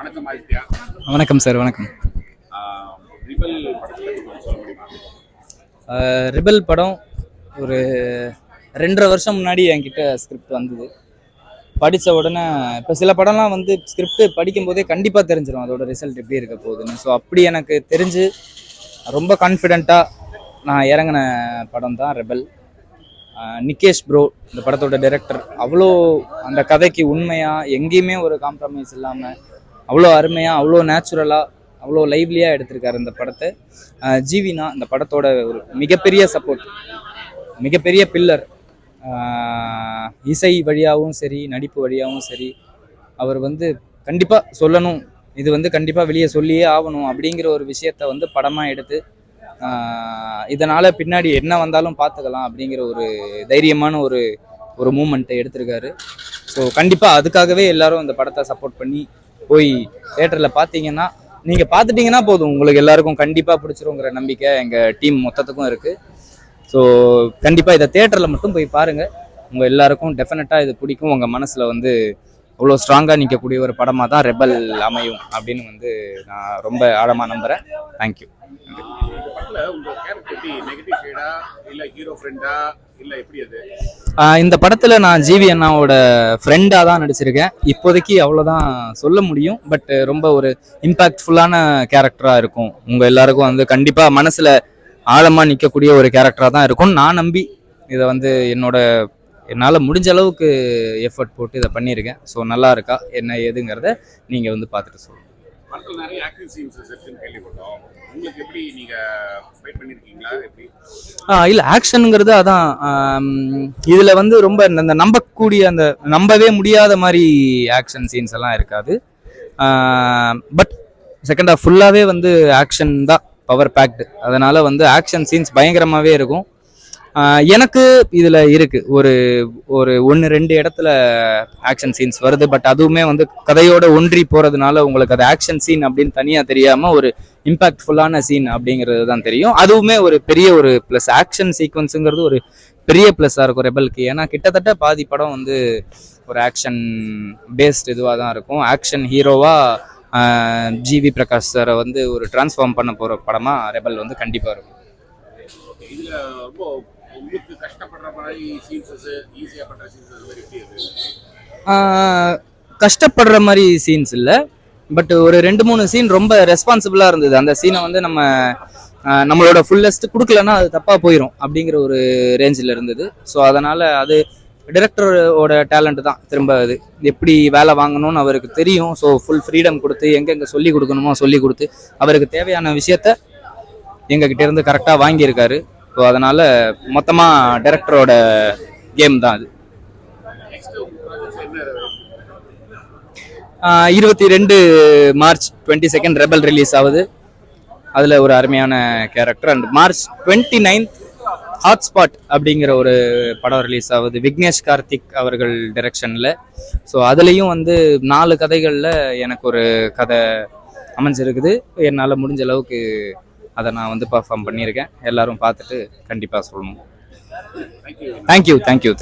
வணக்கம் ஆதித்யா. வணக்கம் சார். வணக்கம். ரிபல் படத்தை பத்தி கொஞ்சம் சொல்ல முடியுமா? ரிபல் படம் ஒரு 2.5 வருஷம் முன்னாடி என்கிட்ட ஸ்கிரிப்ட் வந்தது. படித்த உடனே இப்போ சில படம்லாம் வந்து ஸ்கிரிப்ட் படிக்கும்போதே கண்டிப்பாக தெரிஞ்சிடும் அதோட ரிசல்ட் எப்படி இருக்க போகுதுன்னு. ஸோ அப்படி எனக்கு தெரிஞ்சு ரொம்ப கான்ஃபிடெண்ட்டாக நான் இறங்கின படம் தான் ரெபல். நிகேஷ் ப்ரோ இந்த படத்தோட டைரக்டர், அவ்வளோ அந்த கதைக்கு உண்மையாக எங்கேயுமே ஒரு காம்ப்ரமைஸ் இல்லாமல் அவ்வளோ அருமையாக, அவ்வளோ நேச்சுரலாக, அவ்வளோ லைவ்லியாக எடுத்திருக்காரு இந்த படத்தை. ஜீவினா இந்த படத்தோட ஒரு மிகப்பெரிய சப்போர்ட், மிகப்பெரிய பில்லர். இசை வழியாகவும் சரி, நடிப்பு வழியாகவும் சரி, அவர் வந்து கண்டிப்பாக சொல்லணும், இது வந்து கண்டிப்பாக வெளியே சொல்லியே ஆகணும் அப்படிங்கிற ஒரு விஷயத்த வந்து படமாக எடுத்து இதனால் பின்னாடி என்ன வந்தாலும் பார்த்துக்கலாம் அப்படிங்கிற ஒரு தைரியமான ஒரு மூமெண்ட்டை எடுத்திருக்காரு. ஸோ கண்டிப்பாக அதுக்காகவே எல்லாரும் இந்த படத்தை சப்போர்ட் பண்ணி போய் தியேட்டரில் பார்த்தீங்கன்னா, நீங்கள் பார்த்துட்டிங்கன்னா போதும், உங்களுக்கு எல்லாருக்கும் கண்டிப்பாக பிடிச்சிருங்கிற நம்பிக்கை எங்கள் டீம் மொத்தத்துக்கும் இருக்குது. ஸோ கண்டிப்பாக இதை தியேட்டரில் மட்டும் போய் பாருங்கள், உங்கள் எல்லாருக்கும் டெஃபினட்டாக இது பிடிக்கும். உங்கள் மனசில் வந்து அவ்வளோ ஸ்ட்ராங்காக நிற்கக்கூடிய ஒரு படமாக தான் ரெபல் அமையும் அப்படின்னு வந்து நான் ரொம்ப ஆழமாக நம்புகிறேன். தேங்க்யூ. இந்த படத்துல உங்க கேரக்டர் எப்படி நெகட்டிவ் ஷேடா இல்ல ஹீரோ ஃப்ரெண்டா இல்ல எப்படி அது? இந்த படத்தில் நான் ஜிவி அண்ணாவோட ஃப்ரெண்டாக தான் நடிச்சிருக்கேன். இப்போதைக்கு அவ்வளோதான் சொல்ல முடியும். பட் ரொம்ப ஒரு இம்பேக்ட்ஃபுல்லான கேரக்டராக இருக்கும். உங்கள் எல்லாருக்கும் வந்து கண்டிப்பாக மனசில் ஆழமாக நிற்கக்கூடிய ஒரு கேரக்டராக தான் இருக்கும். நான் நம்பி இதை வந்து என்னால் முடிஞ்ச அளவுக்கு எஃபர்ட் போட்டு இதை பண்ணியிருக்கேன். ஸோ நல்லா இருக்கா என்ன ஏதுங்கிறத நீங்கள் வந்து பார்த்துட்டு சொல்லுங்கள். படத்தில் நிறைய ஆக்டிவ் சீன்ஸ் இருக்குன்னு கேள்விப்பட்டோம். உங்களுக்கு எப்படி நீங்க ஃபைட் பண்ணிருக்கீங்களா எப்படி? இல்லை, ஆக்ஷனுங்கிறது அதான். இதில் வந்து ரொம்ப அந்த நம்பக்கூடிய, அந்த நம்பவே முடியாத மாதிரி ஆக்ஷன் சீன்ஸ் எல்லாம் இருக்காது. பட் செகண்ட் ஹாஃப் ஃபுல்லாகவே வந்து ஆக்ஷன் தான் பவர் பேக்டு. அதனால் வந்து ஆக்ஷன் சீன்ஸ் பயங்கரமாகவே இருக்கும். எனக்கு இதில் இருக்குது ஒரு 1-2 இடத்துல ஆக்ஷன் சீன்ஸ் வருது. பட் அதுவுமே வந்து கதையோட ஒன்றி போகிறதுனால உங்களுக்கு அது ஆக்ஷன் சீன் அப்படின்னு தனியாக தெரியாமல் ஒரு இம்பேக்ட்ஃபுல்லான சீன் அப்படிங்கிறது தான் தெரியும். அதுவுமே ஒரு பெரிய ஒரு ப்ளஸ். ஆக்ஷன் சீக்வன்ஸுங்கிறது ஒரு பெரிய ப்ளஸ்ஸாக இருக்கும் ரெபலுக்கு. ஏன்னா கிட்டத்தட்ட பாதி படம் வந்து ஒரு ஆக்ஷன் பேஸ்ட் இதுவாக தான் இருக்கும். ஆக்ஷன் ஹீரோவாக ஜிவி பிரகாஷ் சாரை வந்து ஒரு டிரான்ஸ்ஃபார்ம் பண்ண போகிற படமாக ரெபல் வந்து கண்டிப்பாக இருக்கும். இதுல ரொம்ப உங்களுக்கு கஷ்டப்படுற மாதிரி சீன்ஸஸ், ஈஸியா பண்ற சீன்ஸஸ் மாதிரி எப்படி அது? கஷ்டப்படுற மாதிரி சீன்ஸ் இல்லை. பட் ஒரு 2-3 சீன் ரொம்ப ரெஸ்பான்சிபிளாக இருந்தது. அந்த சீனை வந்து நம்மளோட ஃபுல்லஸ்ட் கொடுக்கலன்னா அது தப்பாக போயிடும் அப்படிங்கிற ஒரு ரேஞ்சில் இருந்தது. ஸோ அதனால் அது டிரெக்டரோட டேலண்ட் தான். திரும்ப அது எப்படி வேலை வாங்கணும்னு அவருக்கு தெரியும். ஸோ ஃபுல் ஃப்ரீடம் கொடுத்து எங்கெங்கே சொல்லி கொடுக்கணுமோ சொல்லி கொடுத்து அவருக்கு தேவையான விஷயத்த எங்ககிட்ட இருந்து கரெக்டாக வாங்கியிருக்காரு. ஸோ அதனால் மொத்தமாக டைரக்டரோட கேம் தான் அது. 22 மார்ச் 22 ரெபல் ரிலீஸ் ஆகுது. அதில் ஒரு அருமையான கேரக்டர். அண்ட் March 29 ஹாட்ஸ்பாட் அப்படிங்கிற ஒரு படம் ரிலீஸ் ஆகுது, விக்னேஷ் கார்த்திக் அவர்கள் டைரக்ஷனில். ஸோ அதுலேயும் வந்து 4 கதைகளில் எனக்கு ஒரு கதை அமைஞ்சிருக்குது. என்னால் முடிஞ்ச அளவுக்கு அதை நான் வந்து பர்ஃபார்ம் பண்ணியிருக்கேன். எல்லாரும் பார்த்துட்டு கண்டிப்பாக சொல்லணும். தேங்க்யூ.